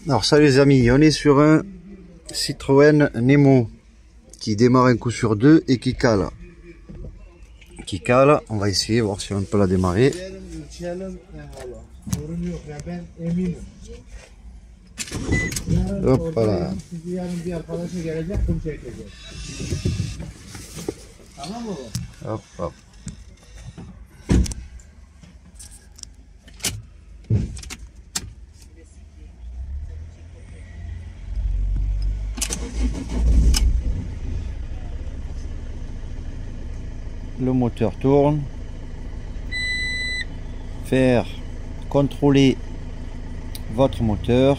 Alors ça les amis, on est sur un Citroën Nemo qui démarre un coup sur deux et qui cale. On va essayer, voir si on peut la démarrer. Hop là. Hop hop. Le moteur tourne. Faire contrôler votre moteur.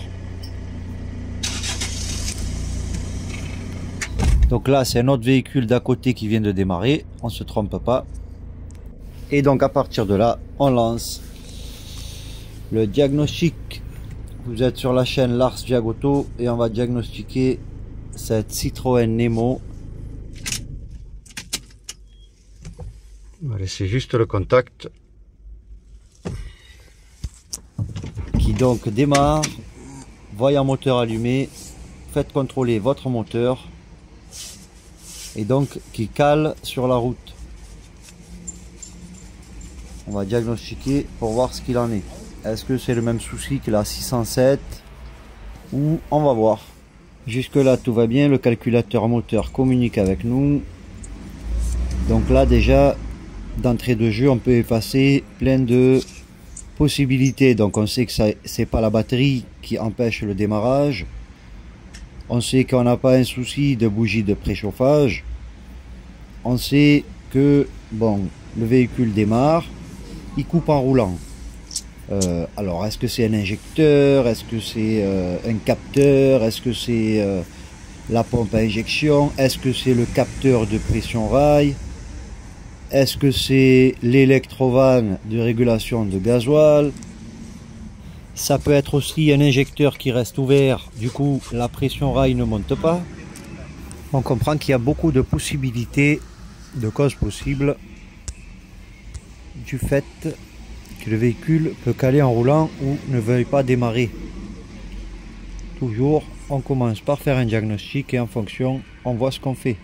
Donc là c'est un autre véhicule d'à côté qui vient de démarrer, on se trompe pas. Et donc à partir de là on lance le diagnostic. Vous êtes sur la chaîne Lars Viagauto et on va diagnostiquer cette Citroën Nemo. On va laisser juste le contact qui donc démarre. Voyant moteur allumé, faites contrôler votre moteur et donc qui cale sur la route. On va diagnostiquer pour voir ce qu'il en est. Est-ce que c'est le même souci que la 607 ou on va voir. Jusque là tout va bien, le calculateur moteur communique avec nous. Donc là déjà d'entrée de jeu on peut effacer plein de possibilités. Donc on sait que c'est pas la batterie qui empêche le démarrage. On sait qu'on n'a pas un souci de bougie de préchauffage. On sait que bon, le véhicule démarre, il coupe en roulant. Alors est-ce que c'est un injecteur, est-ce que c'est un capteur, est-ce que c'est la pompe à injection, est-ce que c'est le capteur de pression rail, est-ce que c'est l'électrovanne de régulation de gasoil? Ça peut être aussi un injecteur qui reste ouvert, du coup la pression rail ne monte pas. On comprend qu'il y a beaucoup de possibilités, de causes possibles du fait que le véhicule peut caler en roulant ou ne veuille pas démarrer. Toujours on commence par faire un diagnostic et en fonction on voit ce qu'on fait.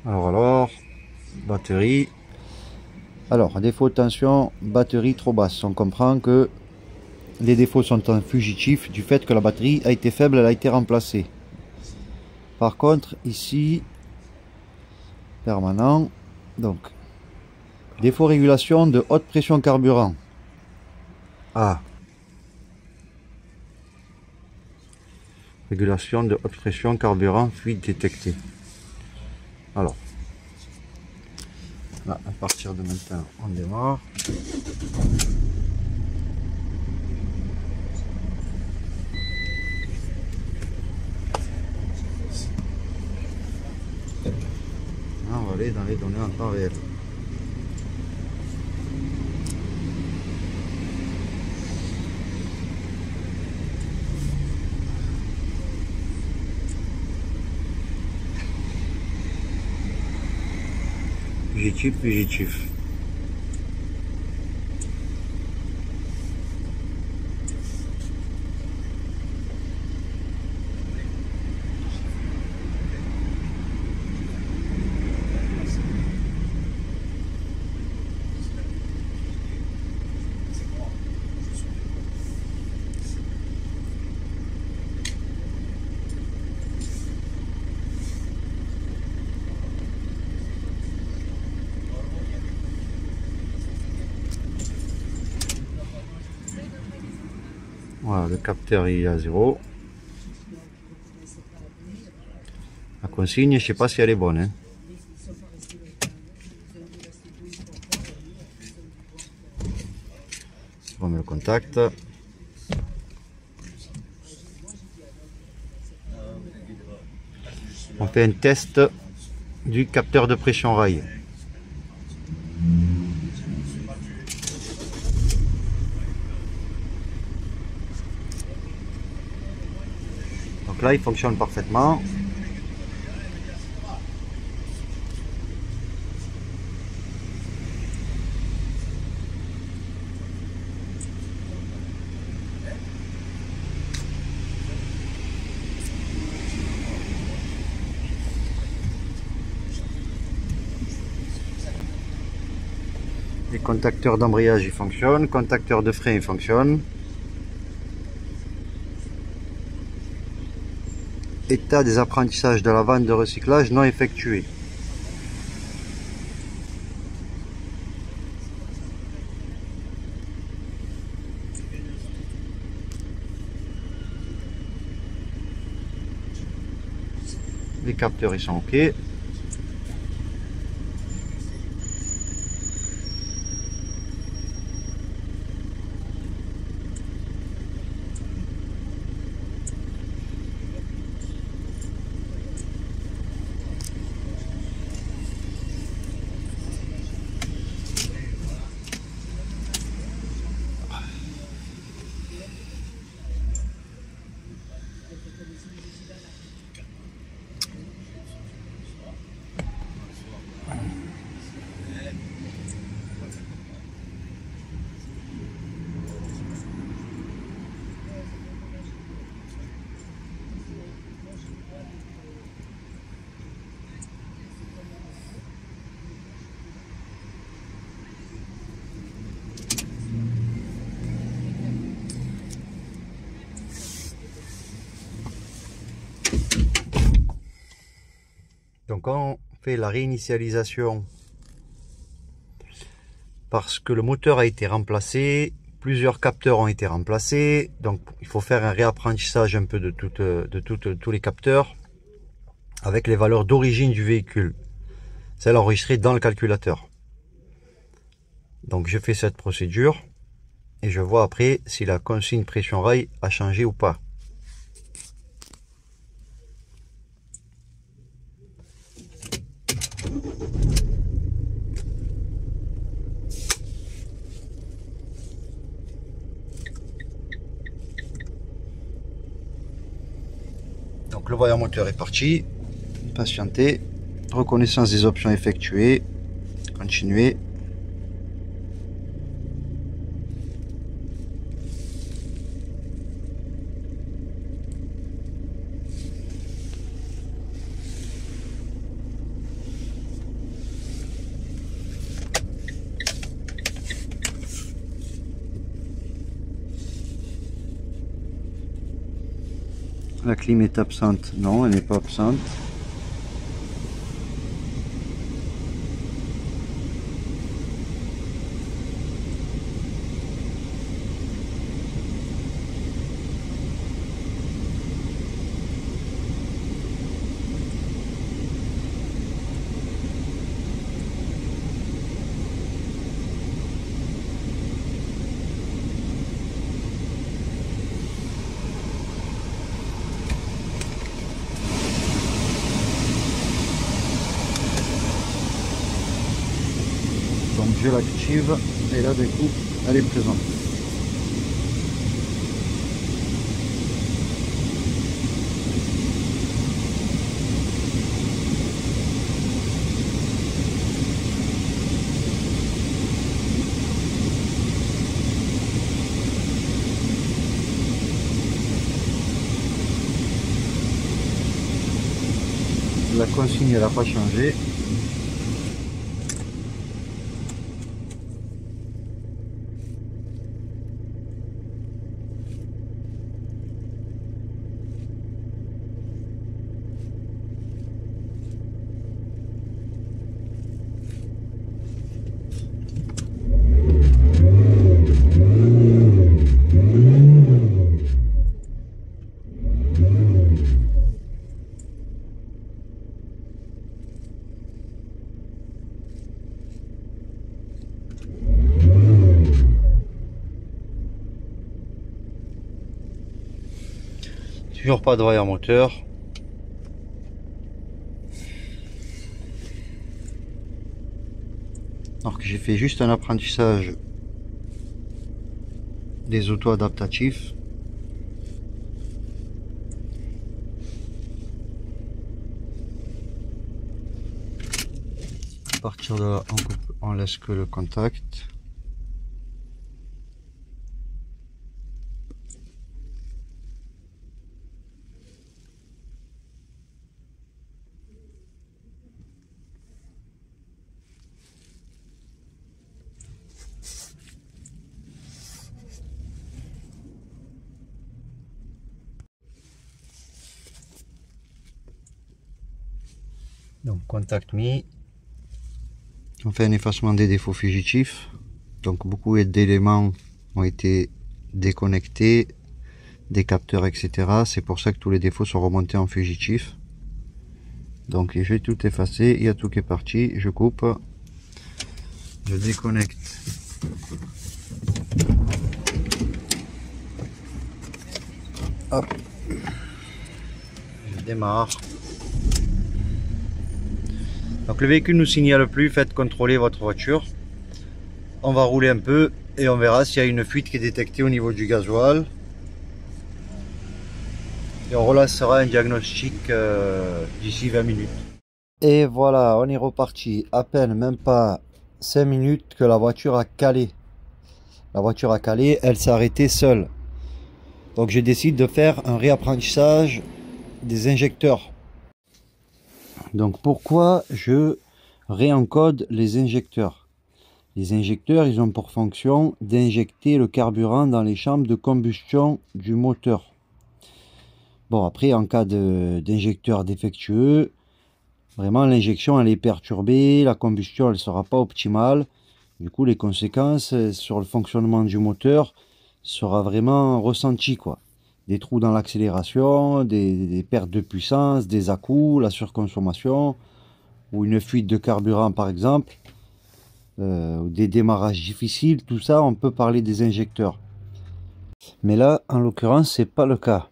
Alors, batterie. Alors, défaut de tension, batterie trop basse. On comprend que les défauts sont en fugitif du fait que la batterie a été faible, elle a été remplacée. Par contre, ici, permanent, donc, défaut régulation de haute pression carburant. Ah. Régulation de haute pression carburant, fuite détectée. Alors, là, à partir de maintenant, on démarre. On va aller dans les données en temps réel. Fugitif. Voilà, le capteur il est à 0. La consigne, je sais pas si elle est bonne. Hein. On met le contact. On fait un test du capteur de pression rail. Donc là, il fonctionne parfaitement. Contacteur d'embrayage il fonctionne, contacteur de frein il fonctionne. État des apprentissages de la vanne de recyclage non effectué. Les capteurs ils sont ok. Donc quand on fait la réinitialisation parce que le moteur a été remplacé, plusieurs capteurs ont été remplacés, donc il faut faire un réapprentissage un peu de tous les capteurs avec les valeurs d'origine du véhicule, celles enregistrées dans le calculateur. Donc je fais cette procédure et je vois après si la consigne pression rail a changé ou pas. Donc le voyant moteur est parti, patienter, reconnaissance des options effectuées, continuer. La clim est absente. Non, elle n'est pas absente. Donc je l'active et là du coup elle est présente. La consigne elle n'a pas changé. Toujours pas de voyant moteur. Alors que j'ai fait juste un apprentissage des auto-adaptatifs. À partir de là, on laisse que le contact. Donc contact me. On fait un effacement des défauts fugitifs. Donc beaucoup d'éléments ont été déconnectés, des capteurs, etc. C'est pour ça que tous les défauts sont remontés en fugitif. Donc j'ai tout effacé, il y a tout qui est parti. Je coupe, je déconnecte. Hop, je démarre. Donc le véhicule ne nous signale plus, faites contrôler votre voiture. On va rouler un peu et on verra s'il y a une fuite qui est détectée au niveau du gasoil. Et on relancera un diagnostic d'ici 20 minutes. Et voilà, on est reparti. À peine, même pas 5 minutes que la voiture a calé. La voiture a calé, elle s'est arrêtée seule. Donc je décide de faire un réapprentissage des injecteurs. Donc pourquoi je réencode les injecteurs? Les injecteurs, ils ont pour fonction d'injecter le carburant dans les chambres de combustion du moteur. Bon, après, en cas d'injecteur défectueux, vraiment l'injection elle est perturbée, la combustion elle ne sera pas optimale. Du coup, les conséquences sur le fonctionnement du moteur sera vraiment ressenti, quoi. Des trous dans l'accélération, des pertes de puissance, des à-coups, la surconsommation, ou une fuite de carburant par exemple, ou des démarrages difficiles, tout ça, on peut parler des injecteurs. Mais là, en l'occurrence, c'est pas le cas.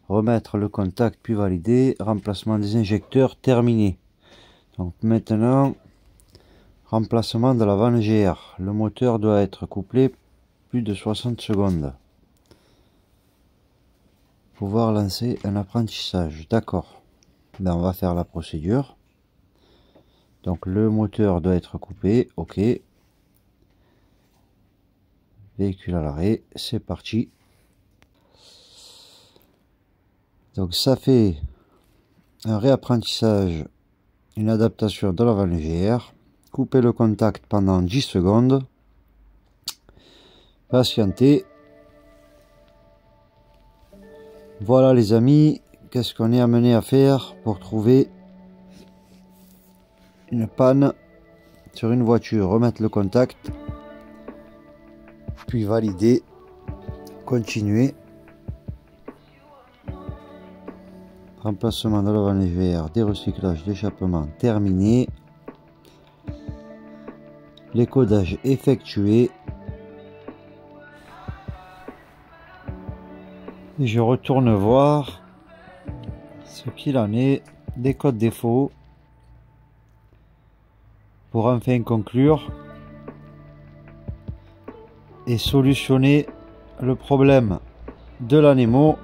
Remettre le contact puis valider, remplacement des injecteurs terminé. Donc maintenant, remplacement de la vanne GR. Le moteur doit être couplé plus de 60 secondes. Pouvoir lancer un apprentissage. D'accord. Ben, on va faire la procédure. Donc le moteur doit être coupé. OK. Véhicule à l'arrêt. C'est parti. Donc ça fait un réapprentissage, une adaptation de la vanne GR. Couper le contact pendant 10 secondes. Patienter. Voilà les amis, qu'est-ce qu'on est amené à faire pour trouver une panne sur une voiture. Remettre le contact, puis valider, continuer. Remplacement de la vanne GR, des recyclages d'échappement terminé. Les codages effectués. Et je retourne voir ce qu'il en est des codes défauts pour enfin conclure et solutionner le problème de la Nemo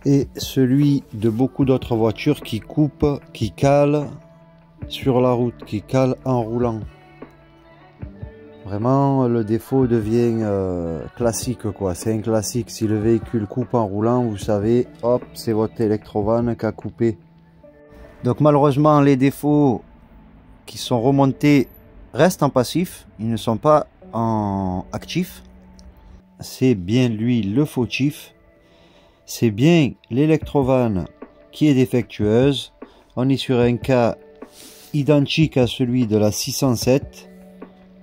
et celui de beaucoup d'autres voitures qui coupent, qui calent sur la route, qui calent en roulant. Vraiment, le défaut devient classique, quoi. C'est un classique. Si le véhicule coupe en roulant, vous savez, hop, c'est votre électrovanne qui a coupé. Donc malheureusement, les défauts qui sont remontés restent en passif. Ils ne sont pas en actif. C'est bien lui le fautif. C'est bien l'électrovanne qui est défectueuse. On est sur un cas identique à celui de la 607.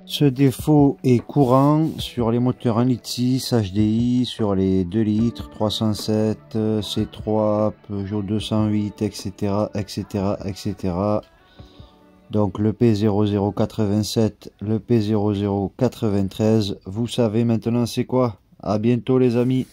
Ce défaut est courant sur les moteurs 1,6 litre HDI, sur les 2 litres, 307, C3, Peugeot 208, etc., etc., etc. Donc le P0087, le P0093, vous savez maintenant c'est quoi. À bientôt les amis.